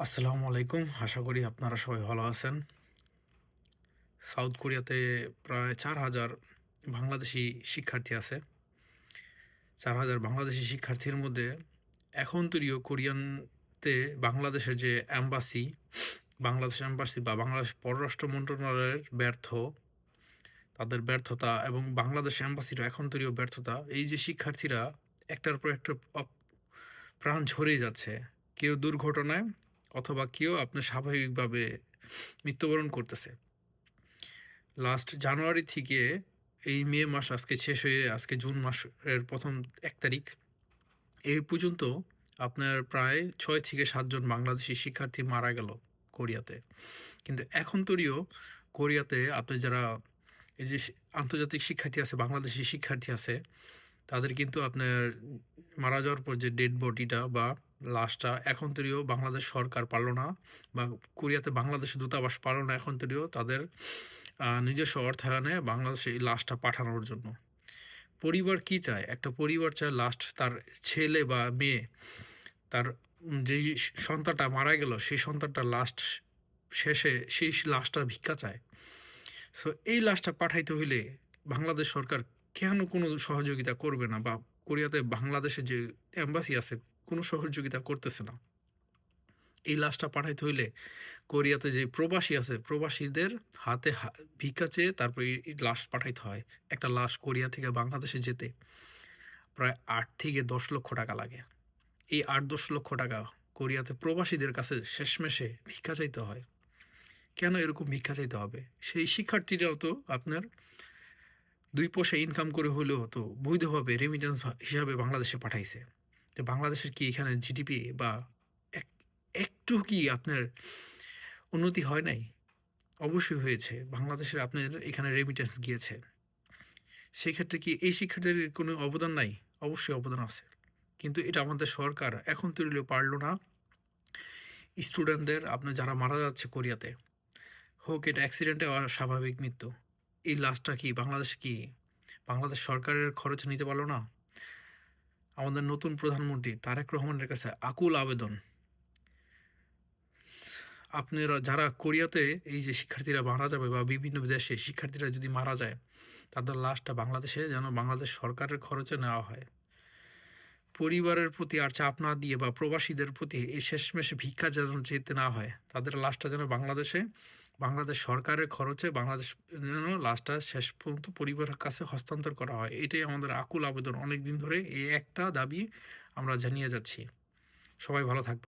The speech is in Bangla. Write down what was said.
আসসালামু আলাইকুম। আশা করি আপনারা সবাই ভালো আছেন। সাউথ কোরিয়াতে প্রায় ৪,০০০ বাংলাদেশি শিক্ষার্থী আছে। ৪,০০০ বাংলাদেশি শিক্ষার্থীর মধ্যে এখন তৈরিও কোরিয়ানতে বাংলাদেশের যে বাংলাদেশ এম্বাসি বা বাংলাদেশ পররাষ্ট্র মন্ত্রণালয়ের তাদের ব্যর্থতা এবং বাংলাদেশ এম্বাসিরও এখন তৈরিও ব্যর্থতা। এই যে শিক্ষার্থীরা একটার পর একটা প্রাণ ঝরেই যাচ্ছে। কেউ দুর্ঘটনায় অথবা কেউ আপনার স্বাভাবিকভাবে মৃত্যুবরণ করতেছে। লাস্ট জানুয়ারি থেকে এই মে মাস আজকে শেষ হয়ে আজকে জুন মাসের প্রথম ১ তারিখ এই পর্যন্ত আপনার প্রায় ৬ থেকে ৭ জন বাংলাদেশি শিক্ষার্থী মারা গেল কোরিয়াতে। কিন্তু এখন তৈরিও কোরিয়াতে আপনার যারা এই যে আন্তর্জাতিক শিক্ষার্থী আছে, বাংলাদেশি শিক্ষার্থী আছে, তাদের কিন্তু আপনার মারা যাওয়ার পর যে ডেড বডিটা বা লাশটা এখন তৈরিও বাংলাদেশ সরকার পারল না, বা কোরিয়াতে বাংলাদেশ দূতাবাস পারল না এখন তৈরিও তাদের নিজস্ব অর্থায়নে বাংলাদেশে এই লাশটা পাঠানোর জন্য। পরিবার কি চায়? একটা পরিবার চায় লাস্ট তার ছেলে বা মেয়ে, তার যেই সন্তানটা মারা গেল সেই সন্তানটার লাস্ট শেষে সেই লাশটা ভিক্ষা চায়। সো এই লাশটা পাঠাইতে হইলে বাংলাদেশ সরকার কেন কোনো সহযোগিতা করবে না, বা কোরিয়াতে বাংলাদেশের যে এম্বাসি আছে কোনো সহযোগিতা করতেছে না। এই লাশটা পাঠাইতে হইলে কোরিয়াতে যে প্রবাসী আছে, প্রবাসীদের হাতে ভিক্ষা চেয়ে তারপরে এই লাশ পাঠাইতে হয়। একটা লাশ কোরিয়া থেকে বাংলাদেশে যেতে প্রায় ৮ থেকে ১০ লক্ষ টাকা লাগে। এই ৮-১০ লক্ষ টাকা কোরিয়াতে প্রবাসীদের কাছে শেষমেশে ভিক্ষা চাইতে হয়। কেন এরকম ভিক্ষা চাইতে হবে? সেই শিক্ষার্থীরাও তো আপনার ২ পয়সা ইনকাম করে হলেও তো বৈধভাবে রেমিট্যান্স হিসাবে বাংলাদেশে পাঠাইছে। তো বাংলাদেশের কি এখানে জিডিপি বা এক একটু কি আপনার উন্নতি হয় নাই? অবশ্যই হয়েছে। বাংলাদেশের আপনার এখানে রেমিট্যান্স গিয়েছে। সেক্ষেত্রে কি এই শিক্ষার্থীদের কোনো অবদান নাই? অবশ্যই অবদান আছে। কিন্তু এটা আমাদের সরকার এখন তৈরিও পারল না স্টুডেন্টদের, আপনার যারা মারা যাচ্ছে কোরিয়াতে, হোক এটা অ্যাক্সিডেন্টে আর স্বাভাবিক মৃত্যু। এই লাশটা কি বাংলাদেশ সরকারের খরচে নিতে পারল না? আমাদের নতুন প্রধানমন্ত্রী তারেক রহমানের কাছে আকুল আবেদন, আপনারা যারা কোরিয়াতে এই যে শিক্ষার্থীরা মারা যাবে বা বিভিন্ন দেশে শিক্ষার্থীরা যদি মারা যায়, তাদের লাশটা বাংলাদেশে যেন বাংলাদেশ সরকারের খরচে নেওয়া হয়। পরিবারের প্রতি আর চাপ না দিয়ে বা প্রবাসীদের প্রতি এই শেষমেশে ভিক্ষা যেন যেতে না হয়, তাদের লাশটা যেন বাংলাদেশ সরকারের খরচে বাংলাদেশ যেন লাশটা শেষ পর্যন্ত পরিবারের কাছে হস্তান্তর করা হয়। এটাই আমাদের আকুল আবেদন। অনেক দিন ধরে এই একটা দাবি আমরা জানিয়ে যাচ্ছি। সবাই ভালো থাকবেন।